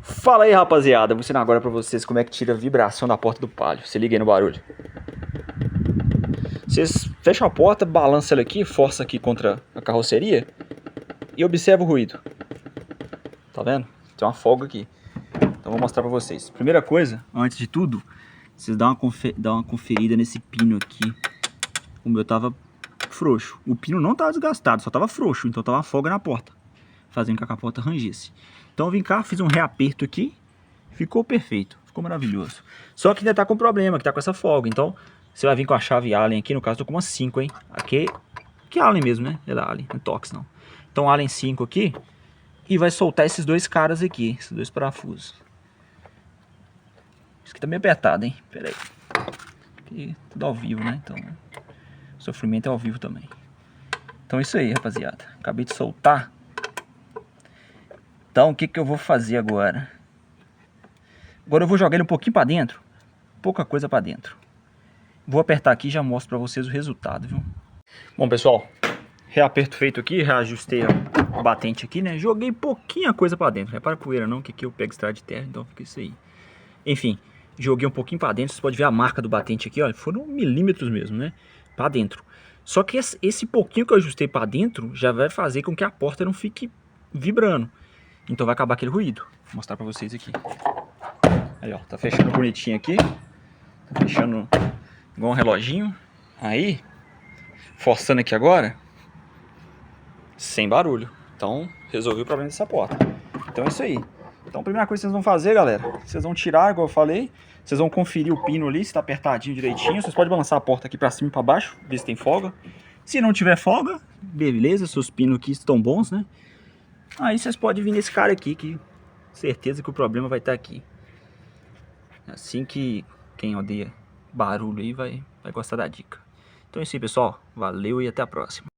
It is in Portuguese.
Fala aí, rapaziada, vou ensinar agora pra vocês como é que tira a vibração da porta do Palio. Se liga aí no barulho. Vocês fecham a porta, balançam ela aqui, força aqui contra a carroceria e observa o ruído. Tá vendo? Tem uma folga aqui. Então vou mostrar pra vocês. Primeira coisa, antes de tudo, vocês dão uma conferida nesse pino aqui. O meu tava frouxo. O pino não tava desgastado, só tava frouxo, então tava uma folga na porta, fazendo com que a porta rangesse. Então eu vim cá, fiz um reaperto aqui, ficou perfeito, ficou maravilhoso. Só que ainda tá com problema, que tá com essa folga, então você vai vir com a chave Allen aqui, no caso tô com uma 5, hein. Aqui é Allen mesmo, né, é da Allen, não é Torx não. Então Allen 5 aqui, e vai soltar esses dois caras aqui, esses dois parafusos. Isso aqui tá meio apertado, hein, pera aí. Aqui tudo ao vivo, né, então o sofrimento é ao vivo também. Então é isso aí, rapaziada, acabei de soltar. Então o que eu vou fazer agora? Agora eu vou jogar ele um pouquinho para dentro. Pouca coisa para dentro. Vou apertar aqui e já mostro para vocês o resultado, viu? Bom, pessoal, reaperto feito aqui, reajustei a batente aqui, né? Joguei pouquinha coisa para dentro. Não é para poeira não, que aqui eu pego estrada de terra, então fica isso aí. Enfim, joguei um pouquinho para dentro. Vocês podem ver a marca do batente aqui, ó. Foram milímetros mesmo, né? Para dentro. Só que esse pouquinho que eu ajustei para dentro já vai fazer com que a porta não fique vibrando. Então vai acabar aquele ruído. Vou mostrar pra vocês aqui. Aí, ó, tá fechando bonitinho aqui. Tá fechando igual um reloginho. Aí, forçando aqui agora, sem barulho. Então, resolvi o problema dessa porta. Então é isso aí. Então a primeira coisa que vocês vão fazer, galera, vocês vão tirar, igual eu falei. Vocês vão conferir o pino ali, se tá apertadinho direitinho. Vocês podem balançar a porta aqui pra cima e pra baixo, ver se tem folga. Se não tiver folga, beleza, seus pinos aqui estão bons, né? Aí vocês podem vir nesse cara aqui, que certeza que o problema vai estar aqui. Assim que quem odeia barulho aí vai gostar da dica. Então é isso aí, pessoal. Valeu e até a próxima.